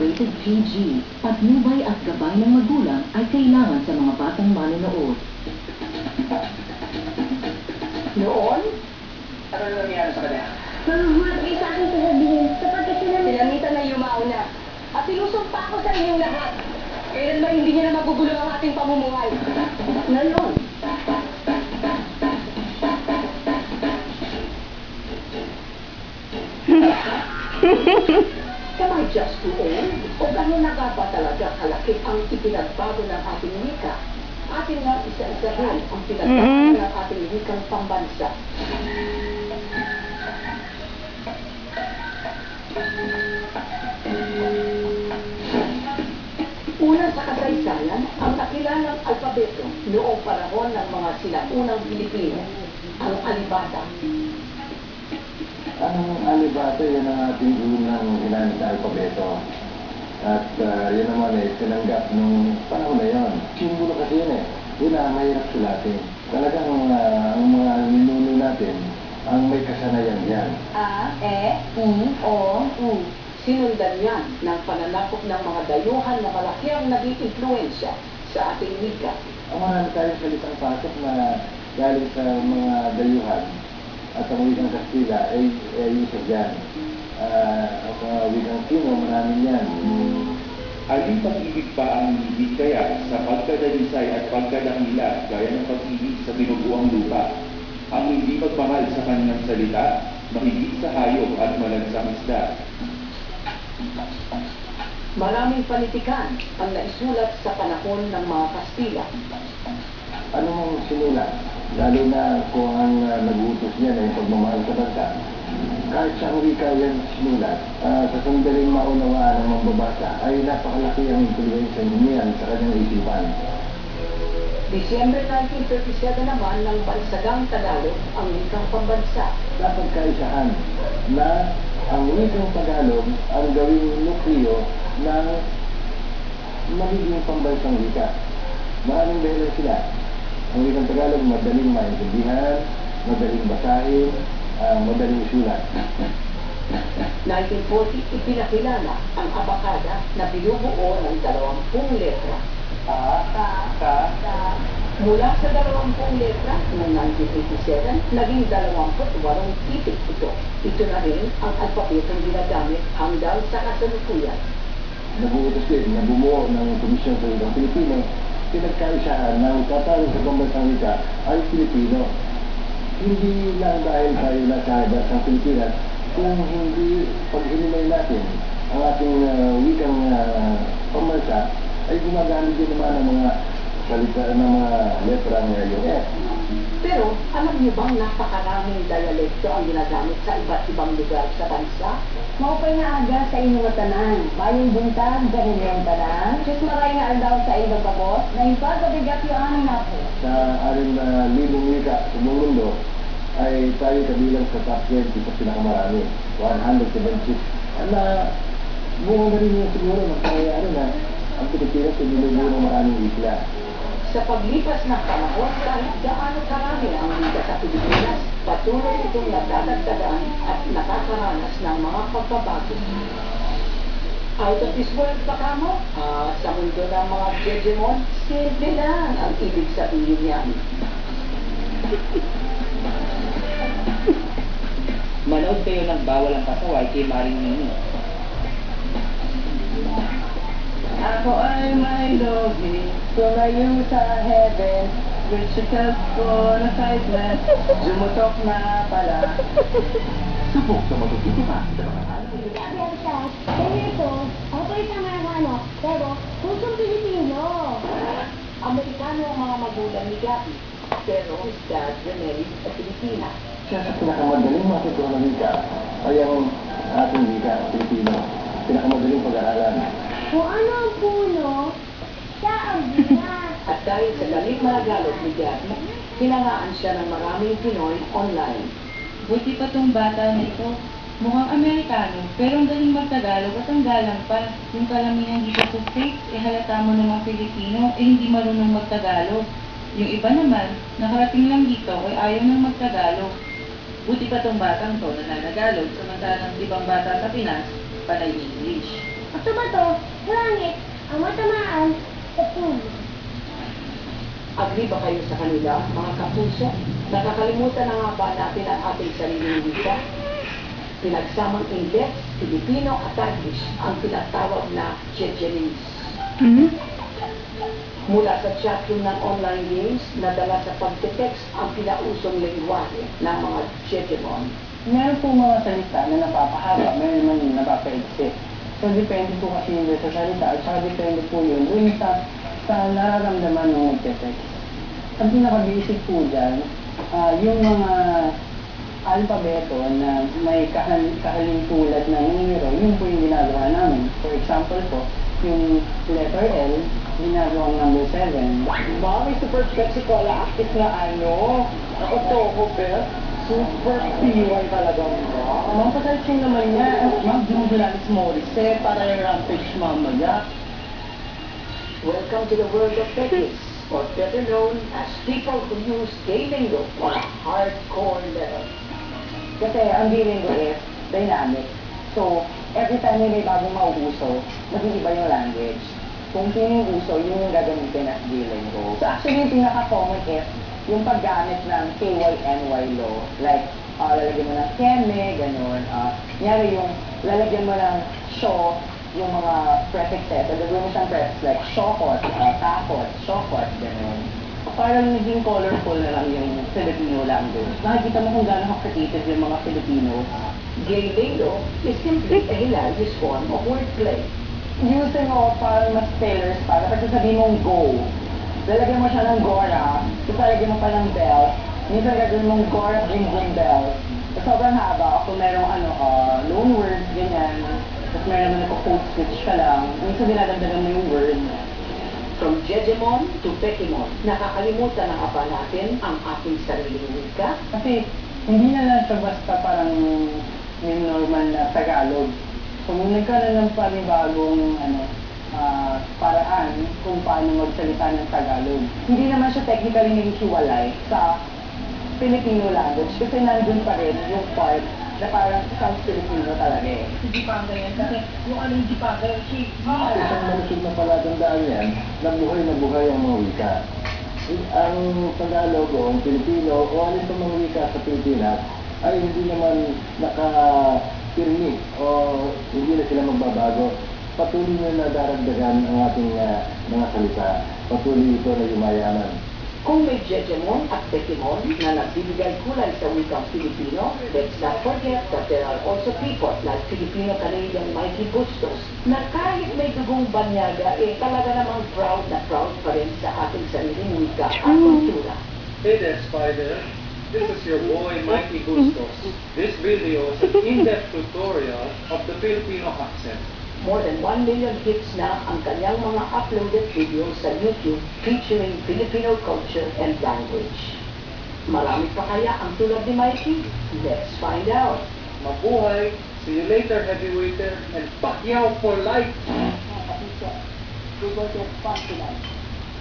rated PG. Patnubay at gabay ng magulang ay kailangan sa mga batang manonood. Noon? Ano na nangyari sa kanya? May sa akin sasabihin, sapagkat Sinamitan na yumao na. At sinusumpa ko sa inyong lahat. Kailanman hindi niya na magugulo ang ating pamumuhay. Ngayon. Am I just too old? O gano'n na nga ba talaga kalaki ang ipinagbago ng ating wika? Atin nga isa-isahin ang pinagbago ng ating wikang pambansa. Una sa kasaysayan, ang nakilalang alpabeto noong panahon ng mga sinaunang Pilipino, ang alibata. Ang alibata, yan ang ating unang hinanap na alpabeto. At yan naman tinanggap nung panahon na yun. Simbolo kasi yun Una, mahirap sulatin. Talagang ang mga ninuno natin, ang may kasanayan yan. A, E, I, O, U. Sinundan yan ng pananakop ng mga dayuhan na malaki ang naging impluensya sa ating wika. Ang marami tayong salitang pasok na galing sa mga dayuhan at ang wikang Kastila ay isa dyan. Ang mga wikang Sino, maraming yan. Alin pag-ibig pa ang higit kaya sa pagkadalisay at pagkadakila gaya ng pag-ibig sa binubuang lupa? Ang hindi magmahal sa kanyang salita, mahigit sa hayop at malansang isda. Maraming panitikan ang naisulat sa panahon ng mga Kastila. Ano mong sinulat? Lalo na kung ang nag-utos niya na yung pagmamahal sa bansa. Kahit sa wika yan sinulat, sa sandaling maunawaan ng mambabasa ay napakalaki ang influensya niyan sa kanyang isipan. Disyembre 1937 naman ng bansagang Tagalog ang wikang pambansa. Dapat kaisahan na ang wikang Tagalog ang gawing nukliyo ng magiging pambansang wika. Maraming dahilan sila. Ang wikang Tagalog madaling maintindihan, madaling basahin, madaling sulat. 1940, ipinakilala ang abakada na binubuo ng 20 letra. Mula sa 20 letra noong 1987, naging 28 titik ito. Ito na rin ang alpabetong ginagamit hanggang sa kasalukuyan. Nabuutos din na bumuo ng Komisyon sa Wikang Pilipino, pinagkaisahan ng tatawag sa pambansang wika ay Pilipino. Hindi lang dahil tayo nasa ibas ng Pilipinas, kung hindi pag-ilimay natin ang ating wikang pambansa, ay gumagamit din naman ang mga salita ng mga letra ng S. Pero alam niyo bang napakaraming dialekto ang ginagamit sa iba't ibang lugar sa bansa? maupay nga aga sa inyong tanan. Bayong buntag, ganyan tanan. Diyos maray nga aldaw sa inyong kabot, na ipagabigat yung aming napo. Sa 6,000 wika sa buong mundo, ay tayo kabilang sa top 20 sa pinakamarami. 176. Bunga na rin yung siguro magkayari na ang Pilipinas ay nilubo ng maraming wikla. Sa paglipas ng panahon, kahit gaano karami ang wika sa Pilipinas, patuloy itong nagdadagdagan at nakakaranas ng mga pagbabago. Out of this world pa kamo? Sa mundo ng mga Jejemon, simple lang ang ibig sabihin niyan. Manood kayo ng Bawal ang Pasaway kay Maring Nini. Ako ay may logi, tumayo sa heaven, with sikat ko na sideless, jumutok na pala. Subok sa matututo ka sa mga Ganito, ako isang mga pero pusong Pilipino. Amerikano ang mga magulang ni Gabi, pero his dad remarried sa Pilipinas. Siya sa pinakamadaling matutunan ng wika ay ang ating wika, Pilipino. Pinakamadaling pag-aaralan. Kung ano ang puno, siya ang bigas. At dahil sa galing malagalog ni Gabi, hinangaan siya ng maraming Pinoy online. Buti pa tong bata na ito. Mukhang Amerikano, pero ang galing magtagalog at ang galang pa. Yung kalamihan dito sa States, halata mo namang Pilipino, hindi marunong magtagalog. Yung iba naman, nakarating lang dito, ayaw nang magtagalog. Buti pa tong batang to na nanagalog, samantalang ibang bata sa Pinas, panay English. Ito ba to? Langit. Ang matamaan sa puno. Agree ba kayo sa kanila, mga kapuso? Nakakalimutan na nga ba natin ang ating sariling wika? Pinagsamang Ingles, Filipino at Taglish ang tinatawag na Chechenese. Mula sa chatroom ng online games, nadala sa pagte-text ang pinausong lengguwahe ng mga Chechemon. Meron po mga salita na napapahaba, meron naman napapaigsi. So, depende po kasi yun sa salita, at saka depende po yun dun sa nararamdaman ng magte-text. Ang pinaka-basic po dyan, yung mga alpabeto na may kahalintulad na numero, yun po yung ginagawa namin. For example po, yung letter L, ginagawang number 7. Mami, super pexikola active na ano. Ako to, Hubert. Super PY talaga mo. Ma'am, pasalsing naman niya. Ma'am, Dumudulalis Morris, para yung rampage mamaya. Welcome to the world of techies, or better known as people who use gay lingo on a hardcore level. Kasi ang D-Lingo is dynamic. So, every time may bagong mauuso, mag-iiba yung language. Kung sino yung uso, yun yung gagamitin as D-Lingo. So, actually, yung pinaka-common is yung paggamit ng KYNY law. Like, lalagyan mo ng keme, ganun. Nyari yung lalagyan mo ng show, yung mga prefixes. So, gagawin mo siyang prefix like shokot, takot, shokot, ganun. Parang naging colorful na lang yung Filipino language. Nakikita mo kung gaano ka-creative yung mga Filipino. Gay lingo is simply a hilarious form of wordplay. Using mo parang mas tailors para kasi sabihin mong go. Lalagyan mo siya ng Gora, tapos lalagyan mo pa ng bell. Minsan gagawin mong Gora bring bell. So, sobrang haba. Kung merong loan words, ganyan. Tapos meron naman code switch ka lang. Minsan dinadagdagan mo yung word. From Jejemon to Pekimon, nakakalimutan na ba natin ang ating sariling wika? Kasi hindi na lang siya basta parang yung normal na Tagalog. So, nagkaroon ng panibagong paraan kung paano magsalita ng Tagalog. Hindi naman siya technically naghihiwalay sa Filipino language kasi nandun pa rin yung part na parang isang Filipino talaga eh. Hindi pa ganyan kasi yung ano hindi pa ganyan, Isang malusog na palatandaan yan, na buhay ang mga wika. Ang Tagalog o ang Pilipino o alin pa mga wika sa Pilipinas ay hindi naman nakapirmi o hindi na sila magbabago. Patuloy na nadaragdagan ang ating mga salita. Patuloy ito na yumayaman. Kung may Jejemon at Pekimon na nagbibigay kulay sa wikang Filipino, let's not forget that there are also people like Filipino-Canadian Mikey Bustos na kahit may dugong banyaga, talaga namang proud na proud pa rin sa ating sariling wika at kultura. Hey there, Spider. This is your boy, Mikey Bustos. This video is an in-depth tutorial of the Filipino accent. More than 1 million hits na ang kanyang mga uploaded videos sa YouTube featuring Filipino culture and language. Marami pa kaya ang tulad ni Mikey? Let's find out. Mabuhay, see you later, heavyweighter, and Pacquiao for life! Mga kapisa, we will get fun tonight.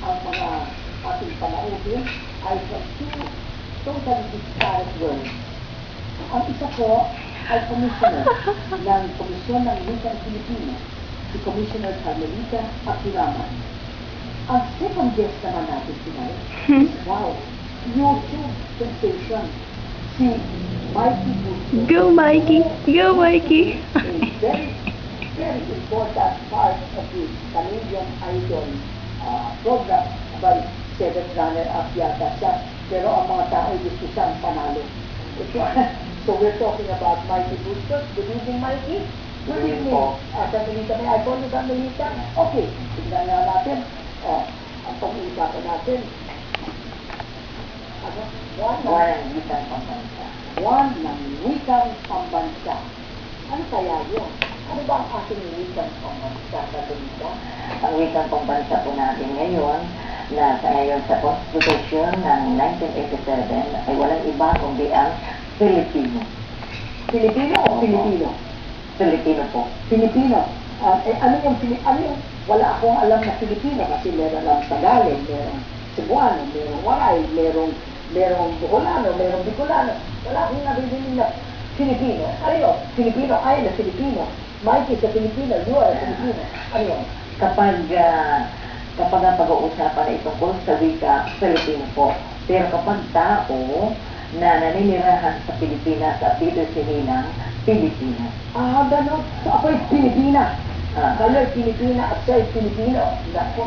Ang mga ating panaudin ay from two totally disparate worlds. Ang isa po ay commissioner ng Komisyon ng Wikang Pilipino, si Commissioner Carmelita Akiraman. Ang second guest naman natin tonight is, wow, YouTube sensation, si Mikey Bustos. Go Mikey! Go Mikey! A very, very important part of the Canadian Idol program. By 7th runner-up yata siya, pero ang mga tao gusto siyang panalo. So we're talking about Mikey Bustos. Good evening, Mikey. Good evening. Carmelita, may I call you Carmelita? Okay, tignan nga natin. Ang pag-uusapan natin. Ano? One ng wikang pambansa. One ng wikang pambansa. Ano kaya yun? Ano ba ang ating wikang pambansa, Carmelita? Ang wikang pambansa po natin ngayon, na ngayon sa Constitution ng 1987 ay walang iba kundi ang Filipino. Filipino o Filipino? Filipino po. Filipino. Ano yung wala akong alam na Filipino kasi meron lang Tagalog, merong Cebuano, merong Waray, merong Bucolano, merong Bicolano. Wala akong nabibili na Filipino. Ano yun? Filipino ay na Filipino. Mikey sa Pilipino, you are a Filipino. Ano yun? Kapag ang pag-uusapan ay tungkol sa wika, Filipino po. Pero kapag tao na naninirahan sa Pilipinas at dito sininang Pilipinas. Ah, gano'n. So ako'y Pilipina. Kayo'y Pilipina at siya'y Pilipino. Dako.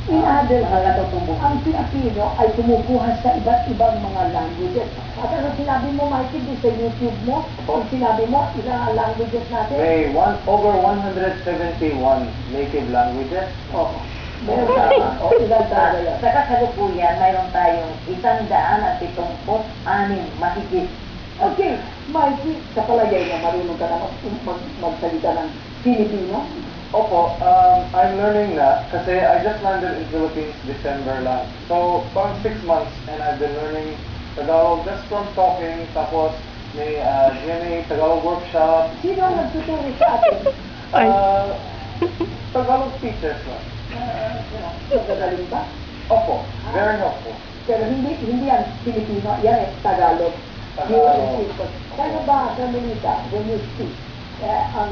In other words, ang Pilipino ay kumukuha sa iba't ibang mga languages. At ano sinabi mo, Mikey, doon sa YouTube mo? Kung sinabi mo, ilang languages natin? May over 171 native languages. Oo. Meron na. O, ilan talaga yan? Sa kasalukuyan, mayroon tayong 176 mahigit. Okay, Mikey, sa palagay mo, marunong ka na magsalita ng Filipino? Opo, I'm learning na kasi I just landed in Philippines December lang. So, parang 6 months and I've been learning Tagalog just from talking. Tapos, may GMA Tagalog workshop. Sino ang nagtuturo sa atin? Tagalog teachers lang. Magagaling ba? Opo, very helpful. Pero hindi yan Filipino, yan Tagalog. Kaya ba, Carmelita, when you speak, ang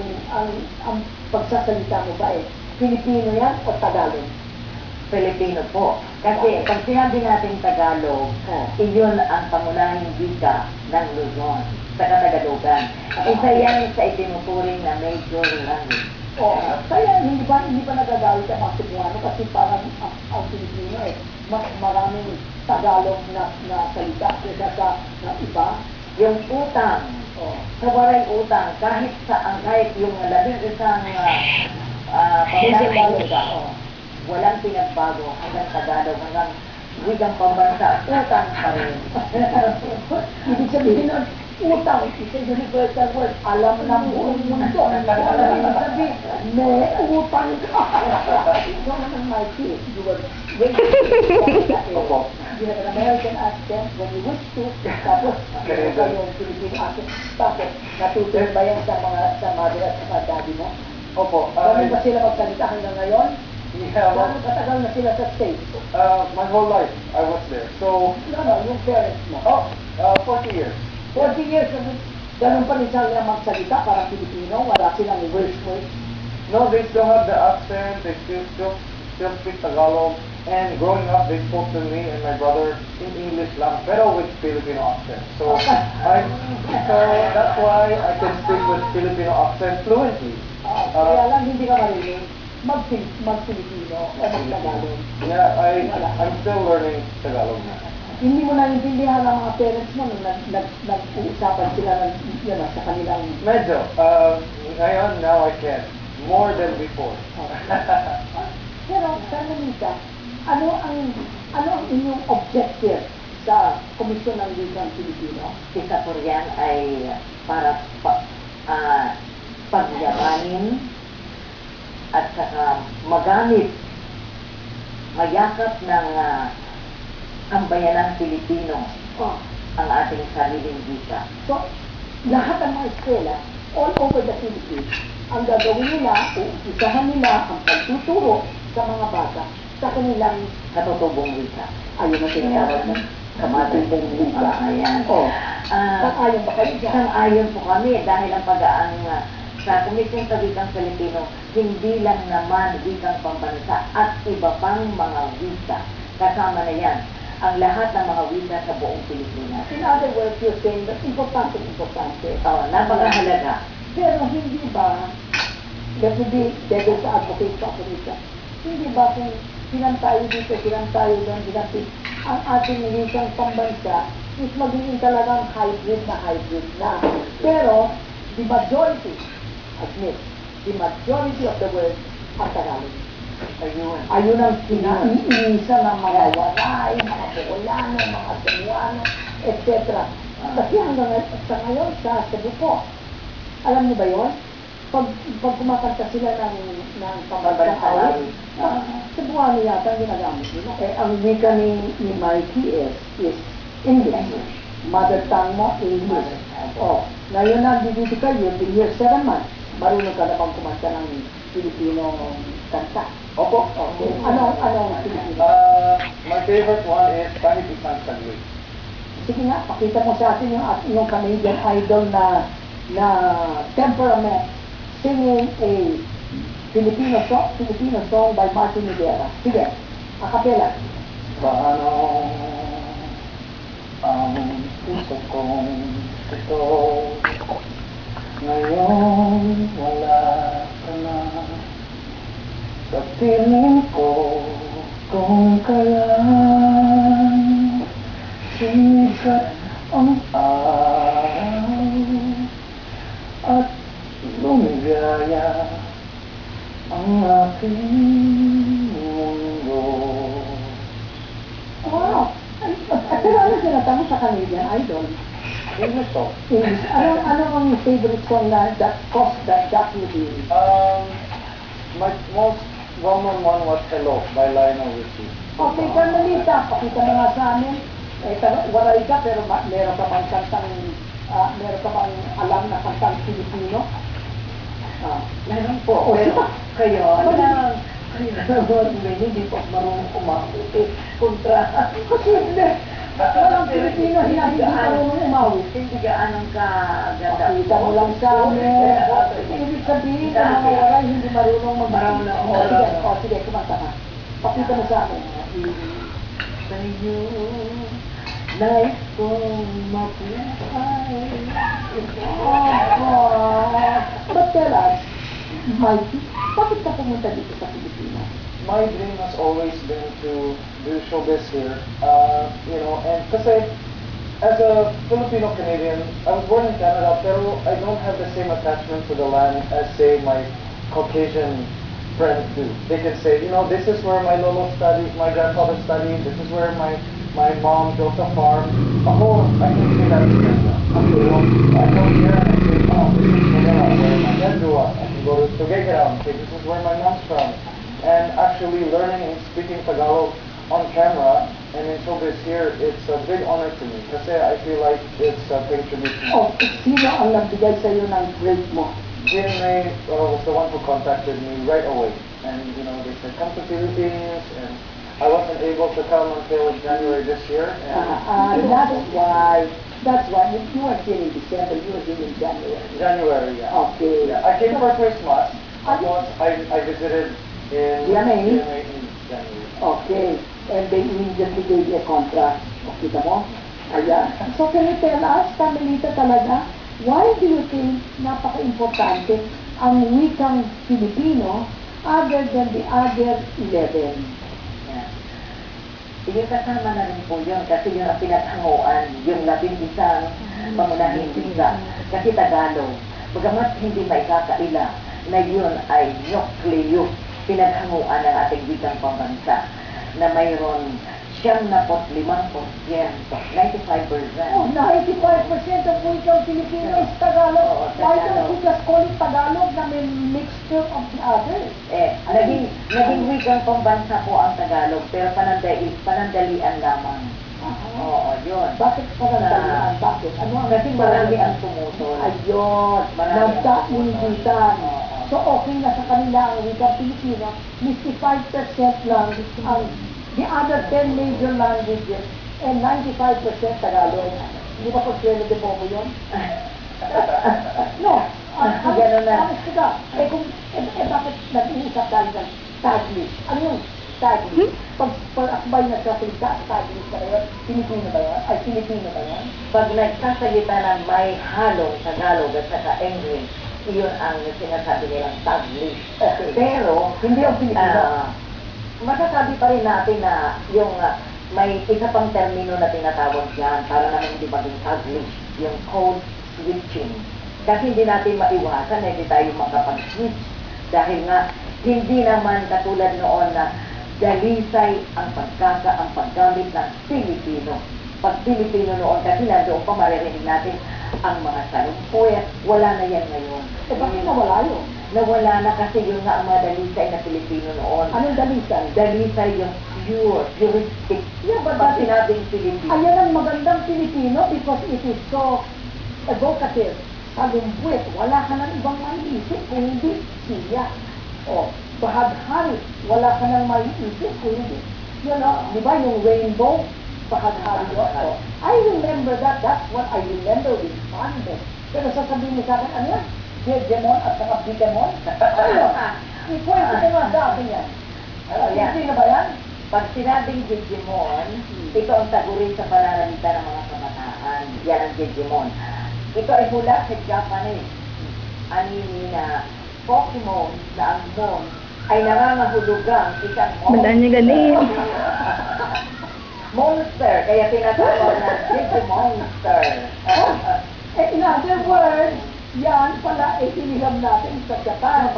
pagsasalita mo ba Filipino yan o Tagalog? Filipino po. Kasi pag sinabi natin Tagalog, iyon ang pangunahing wika ng Luzon sa Katagalogan. Isa yan sa itinuturing na major language. Kaya hindi pa nagagalit ang mga Cebuano kasi parang ang Filipino mas maraming Tagalog na salita kaysa sa iba. Yung utang, sa waray utang, kahit yung 11 pambansa, walang pinagbago hanggang Tagalog, hanggang wikang pambansa, utang pa rin. Ibig sabihin nun, utang, isa universal word, alam ng buong mundo. Ibig sabihin, may utang ka. Ikaw naman, Mikey, you were you have an American accent when you wish to, tapos yung Filipino accent, tapos natutunan ba yan sa mother at sa daddy mo? Opo. Ganun ba sila magsalita hanggang ngayon? Yeah, Gano'n katagal na sila sa States? my whole life I was there. So, Yung parents mo? 40 years. 40 years, ganun pa rin sila magsalita para Filipino, wala silang words. No, they still have the accent. They still speak Tagalog. And growing up, they spoke to me and my brother in English lang, pero with Filipino accent. So, that's why I can speak with Filipino accent fluently. Kaya lang hindi ka marinig mag-Filipino o mag-Tagalog. Yeah, I'm still learning Tagalog na. Hindi mo naiintindihan ang mga parents mo nung nag-uusapan sila sa kanilang... Medyo. Ngayon, now I can. More than before. Pero, Carmelita, ano ang inyong objective sa Komisyon ng Wikang Pilipino? Isa po yan ay para pagyamanin at saka mayakap ng sambayanang Pilipino ang ating sariling wika. So, lahat ng mga eskwela, all over the Philippines, ang gagawin nila, uumpisahan nila ang pagtuturo sa mga bata sa kanilang Katutubong wika. ayun na tinatawag ng kamatubong wika. Ayan. Sang-ayon ba kayo dyan? Sang-ayon po kami dahil ang sa Komisyon sa Wikang Filipino, hindi lang naman wikang pambansa at iba pang mga wika. Kasama na yan ang lahat ng mga wika sa buong Pilipinas. In other words, you're saying that importante. Napakahalaga. Pero hindi ba, let me be devil's advocate pa ako dito, hindi ba kung silang tayo dito, silang tayo doon, ang ating wikang pambansa is magiging talagang hybrid na. Pero, the majority, admit, the majority of the world ang Tagalog. Ayun ang kinaiisa ng mga Waray, mga Bocolano, mga Cebuano, etc. Kasi hanggang sa ngayon, sa Cebu po, alam niyo ba yun? Pag kumakanta sila ng pambansang awit, Cebuano yata ang ginagamit nila. Ang wika ni Mikey is English. Mother tongue mo, English. Ngayon na, dito ka, you've been here 7 months. Marunong ka na bang kumanta ng Filipino kanta? Opo. Ano Filipino? My favorite one is Kahit Isang Saglit. Sige nga, pakita mo sa atin yung Canadian idol na temperament singing a Filipino song by Martin Rivera. Sige, a cappella. Paano ang puso kong ito ngayon wala ka na sa piling ko kung kailan sikat ang araw at lumigaya ang aking mundo. Wow! Pero ano sinatamo sa Canadian Idol? English song. English. Ano ang favorite song na that you do? My most well-known one was Hello by Lionel Richie. Okay, Carmelita, pakita mo nga sa amin. Wala ka, pero meron ka bang kantang, meron ka bang alam na kantang Filipino? Meron po. Pero kayo, hindi po marunong umawit. Kontra. Kasi hindi. Walang Filipino, hindi marunong umawit. Hindi gaanong kaganda. Pakita mo lang sa amin. Ibig sabihin, ang mga waray hindi marunong mag-marunong. Sige, kumanta ka. Pakita mo sa amin. Sa'yo, nais kong mabuhay. But tell us, Mikey, bakit ka pumunta dito sa Pilipinas? My dream has always been to do showbiz here. And kasi as a Filipino Canadian, I was born in Canada, pero I don't have the same attachment to the land as say my Caucasian friends do. They can say, this is where my lolo studied, my grandfather studied, this is where my mom built a farm. Ako, I can say that in Canada. I come here and I say, this is Manila, where my dad grew up. I can go to Tuguegarao and say, this is where my mom's from. And actually learning and speaking Tagalog on camera and in showbiz here, it's a big honor to me. Kasi I feel like it's paying tribute to me. Sino ang nagbigay sa iyo ng break mo? GMA was the one who contacted me right away. And, they said, come to Philippines. And I wasn't able to come until January this year. And That's why you were here in December, you were here in January. January, yeah. Okay. Yeah, I came for Christmas. I visited in GMA in January. Okay. And they immediately gave you a contract. Kita mo? Ayan. So can you tell us, Carmelita talaga, why do you think napaka-importante ang wikang Filipino other than the other 11? Yung kasama na rin po yun kasi yun ang pinaghanguan, yung 11 pangunahing wika. Kasi Tagalog, bagamat hindi maikakaila na yun ay nucleus, pinaghanguan ng ating wikang pambansa na mayroon 95%, 95%. Oh, 95% of wikang Filipino is Tagalog. Why don't you just call it Tagalog na may mixture of the others? Naging wikang pambansa po ang Tagalog, pero panandalian lamang. Oo, yun. Bakit panandalian? Bakit? Ano ang kasi marami ang tumutol. Ayun, nagkainditan. So okay na sa kanila ang wikang Filipino, 55% lang ang the other 10 major languages and 95% Tagalog. Hindi ba po Suelo de Bobo yun? No. Gano'n na. Honest ka. Bakit nag-iisap tayo ng Taglish? Ano yung Taglish? Pag-akbay na sa salita, Taglish ba yun? Filipino ba yun? Ay, Filipino ba yun? Pag nagsasalita ng may halong Tagalog at saka English, iyon ang sinasabi nilang Taglish. Pero, hindi ang Filipino. Masasabi pa rin natin na yung may isa pang termino na tinatawag dyan para naman hindi maging Taglish, yung code switching. Kasi hindi natin maiwasan na hindi tayo makapag-switch dahil nga hindi naman katulad noon na dalisay ang paggamit ng Pilipino. Pag Pilipino noon kasi nandoon pa maririnig natin ang mga salungkuya, wala na yan ngayon. Bakit nawala yun? Nawala na kasi yung nga ang mga dalisay na Pilipino noon. Anong dalisay? Dalisay yung puristic. Yeah, but Pag sinabing Pilipino. Ayan ang magandang Pilipino because it is so evocative. Salumpwet, wala ka ng ibang maiisip kung hindi siya. O, bahaghari, wala ka ng maiisip kung hindi. Di ba yung rainbow? Bahaghari yun. I remember that. That's what I remember with fondness. Pero sasabihin mo sa akin, ano yan? Jejemon at saka Bitemon? Ano yun? Ikwento ko nga sa akin yan. Hindi na ba yan? Pag sinabing Digimon, ito ang tagurin sa pananalita ng mga kabataan. Yan ang Digimon. Ito ay mula sa Japanese anime na Pokemon na ang mon ay nangangahulugang isang Bandaan niya ganin. monster. Kaya tinatawag na Digimonster. In other words, yan pala hiniham natin sa Japan.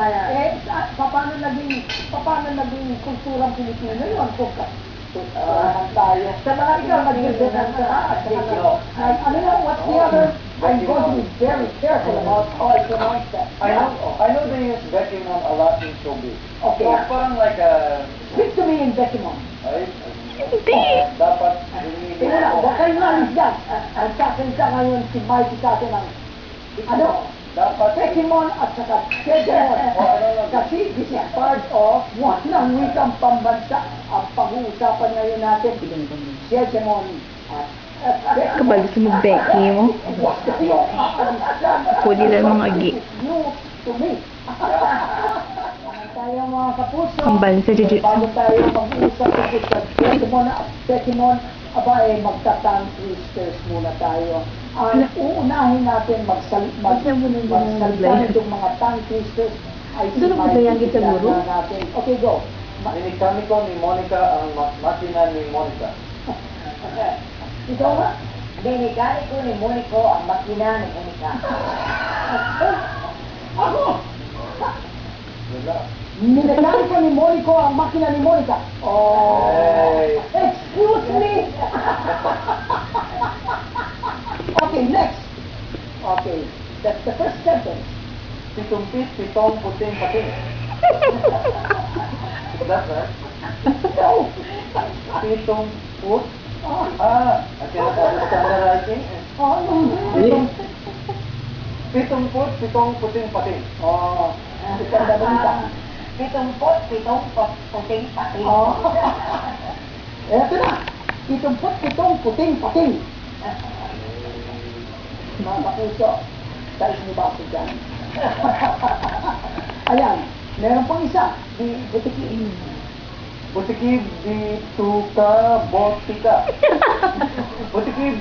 Paano naging kulturang Pilipino yun? Tayo. Sa mga Ikaw, mag-visit ng video. ano lang, what's the other? I'm going to be very careful about how I pronounce that. I know they use Bekimon a lot in showbiz. Okay. So, parang like a... Speak to me in Bekimon. Ay, Hindi. dapat Tingnan na, huwag kayong malis dyan. Ang sasalita ngayon si Mikey sa atin ng dapat Bekimon at saka Jejemon. Kasi this is part of one ng wikang pambansa. Ang pag-uusapan ngayon natin, Jejemon at Kabalo sa mag-Becky mo. Pwede lang mga gi. You to me. Tayo mga kapuso. Ang balance sa jiu-jitsu. Bago tayo mag-uusap tungkol sa Jejemon at Bekimon, magta-tongue twisters muna tayo. Ang uunahin natin magsalita itong mga tongue twisters ay si Mikey Bustos natin. Okay, go. Minikamiko ni Monica ang makina ni Monica. Ikaw nga. Biniganiko ni Monico ang makina ni Monica. Ako! Wala. Minekaniko ni Monico ang makina ni Monica. Oh! Hey. Excuse me! Okay, next. Okay, that's the first sentence. Pitumpit, pitong, puting, pating. That's right. No. Pitong, put. I cannot understand the writing. Pitong put, pitong, puting, pating. Oh, ikaw na balita. Pitumpot, pitong, puting, pating. Oh. Eto na. Pitong puting-pating. Mga kapuso, tayo sinibasa dyan. Ayan, meron pang isa. Di butiki. Butiki, bituka, botika. Butiki,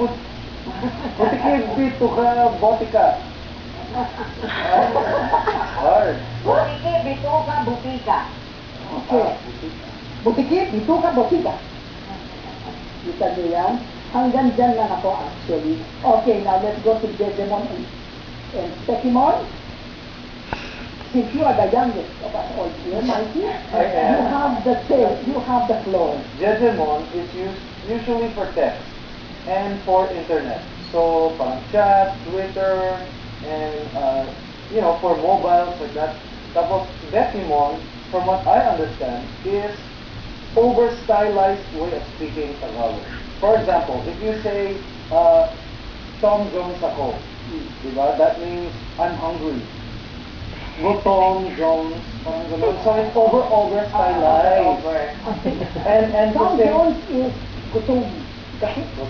bituka, botika. Hard. Butiki, bituka, butika. Okay. Butiki, bituka, botika. Kita nyo yan? Hanggang dyan lang ako actually. Okay, now let's go to Jejemon and Bekimon. Since you are the youngest of us all here, Mikey, you have the tail, you have the floor. Jejemon is used usually for text and for internet. So, parang chat, Twitter, and for mobiles like that. Tapos, Bekimon, from what I understand, is over-stylized way of speaking Tagalog. For example, if you say, Tom Jones ako, diba? That means I'm hungry. Tom Jones, parang ganun. So it's over-stylized. And Tom the same, Jones is gutom.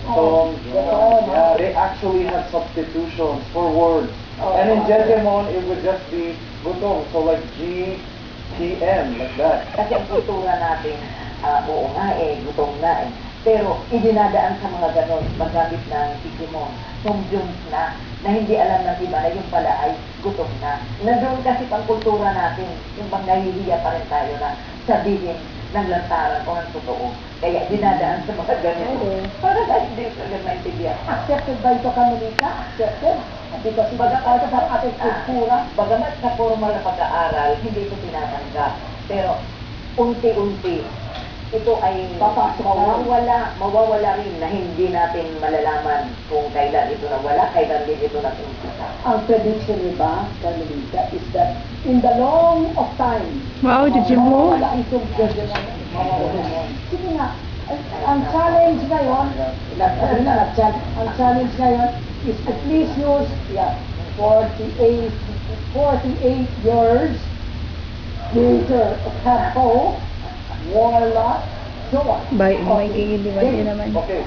Tom Jones, yeah, they actually have substitutions for words. And in Jejemon, it would just be gutom. So like G-T-M, like that. Kasi ang kultura natin, oo nga gutom na Pero idinadaan sa mga ganon, magamit ng Digimon, Jones na hindi alam ng iba na yung pala ay gutom na. Nandun kasi pang kultura natin, yung bang nahihiya pa rin tayo na sabihin ng lantaran o ng totoo. Kaya dinadaan sa mga ganon. Para dahil hindi sila maintindihan. Accepted ba ito Kamelita? Accepted? Because part of our ating kultura. Bagamat sa formal na pag-aaral, hindi ito tinatanggap. Pero unti-unti, ito ay mawawala rin na hindi natin malalaman kung kailan ito nawala, kailan din ito natumpisa. Ang prediction niyo ba, Carmelita, is that in the long of time, Wow, Digimon. mawawala itong Digimon. Sige nga, ang challenge ngayon, ang challenge ngayon is at least use 48 years later of Capo, Warlock, Joa. May gigiliwan din naman. Okay.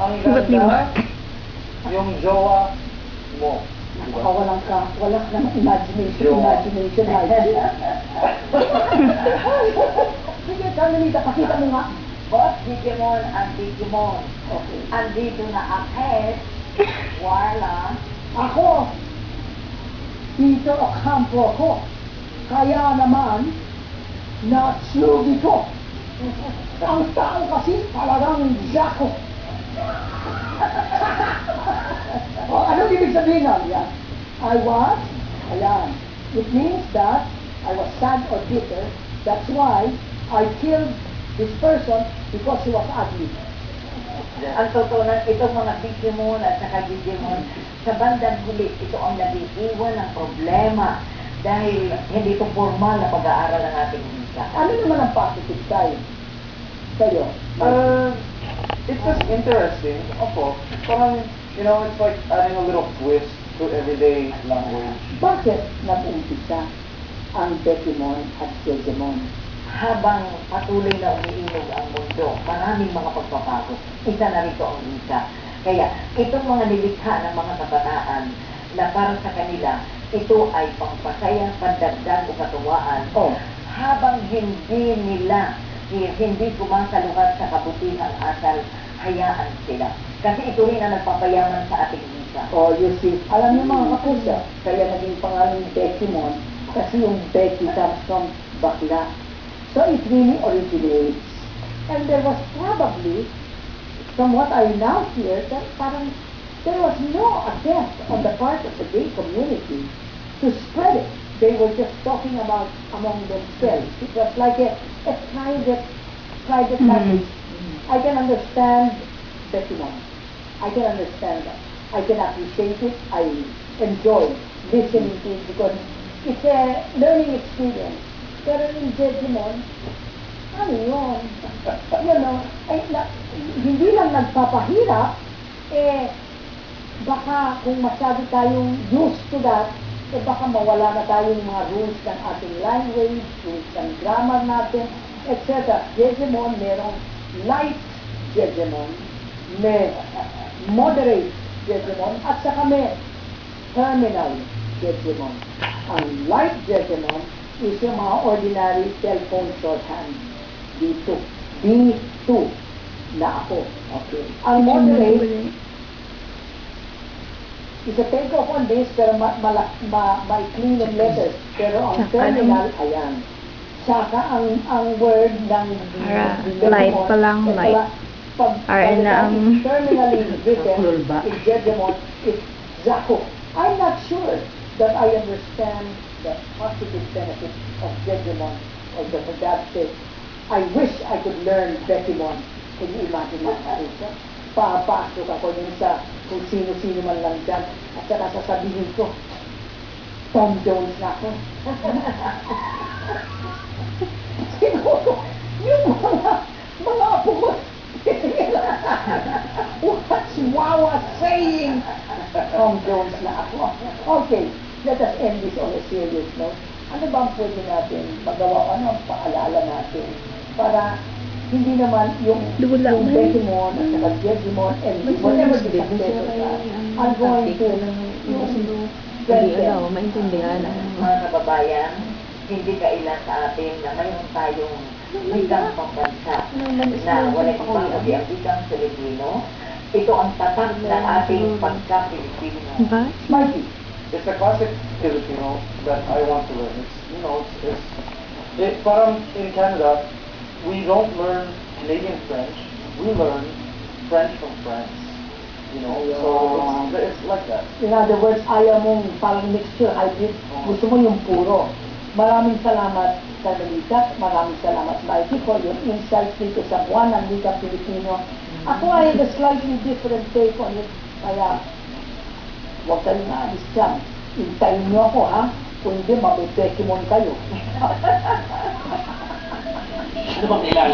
Ang Ba't lima? ganda, yung jowa mo. Wala ka ng imagination, Sige, Carmelita, pakita mo nga. Boss Digimon ang Digimon. Okay. Andito na ang head. Wala. Ako, Peter Ocampo ako. Kaya naman, natsugi ko. Ang tao kasi talagang Jaco. Ano ibig sabihin nun? Yan. Ayan. It means that I was sad or bitter. That's why I killed this person because he was ugly. Ang totoo na itong mga Digimon at saka Digimon, sa bandang huli, ito ang nag-iiwan ng problema dahil hindi ito formal na pag-aaral ng ating wika. Ano naman ang positive side sa'yo? It was interesting. Opo. Parang, you know, it's like adding a little twist to everyday language. Bakit nag-umpisa ang Digimon at Digimon? Habang patuloy na umiinog ang mundo, maraming mga pagpapago. Isa na rito ang wika. Kaya, itong mga nilikha ng mga kabataan na para sa kanila, ito ay pangpasaya, pandagdag o katuwaan. Habang hindi kumasaluhat sa kabutihang asal, hayaan sila. Kasi ito rin ang nagpapayaman sa ating wika. You see, alam niyo mga kapuso, kaya naging pangalan ng Digimon, kasi yung Becky comes from bakla. So it really originates. And there was probably, from what I now hear, that parang there was no attempt on the part of the gay community to spread it. They were just talking about among themselves. It was like a private matter. I can understand Digimon. I can understand that. I can appreciate it. I enjoy listening to it because it's a learning experience. Pero yung Digimon, ano yun? Hindi lang nagpapahirap, baka kung masyado tayong used to that, baka mawala na tayong mga rules ng ating language, rules ng grammar natin, etc. Digimon, merong light Digimon, may moderate Digimon, at saka may terminal Digimon. Ang light Digimon is yung mga ordinary cellphone shorthand. B2 na ako. Okay. Ang moderate is a take off on base pero maikli yung letters. Pero ang terminal, ayan. Saka ang word ng light pa lang, light. Pag terminally written, is Digimon, is Zaco. I'm not sure that I understand the positive benefits of Digimon, or for that sake, I wish I could learn Digimon. Can you imagine mga kapuso? Papasok ako dun sa kung sino-sino man lang dyan, at saka sasabihin ko, Tom Jones na ako. Siguro, yung mga apo ko, what's Wawa saying? Tom Jones na ako. Okay. Let us end this on a serious note. Ano ba ang pwede natin magawa? Ano ang paalala natin para hindi naman yung Digimon at saka Digimon and whatever the successors are going to maintindihan. Mga kababayan, hindi kailan sa atin na mayroon tayong wikang pambansa na walang pangkabi ang wikang Filipino. Ito ang tatak ng ating pagka-Filipino. Mikey. It's a classic Filipino that I want to learn. Parang in Canada, we don't learn Canadian French. We learn French from France. So it's like that. In other words, ayaw mong parang mixture, hybrid. Gusto mo yung puro. Maraming salamat, Carmelita. Maraming salamat, Mikey, for your insights dito sa buwan ng Wika Filipino. Ako ay have a slightly different take on it. Kaya, huwag kayong aalis dyan. Hintayin niyo ako, ha? Kung hindi, mabibekimon kayo. Ano bang ilan?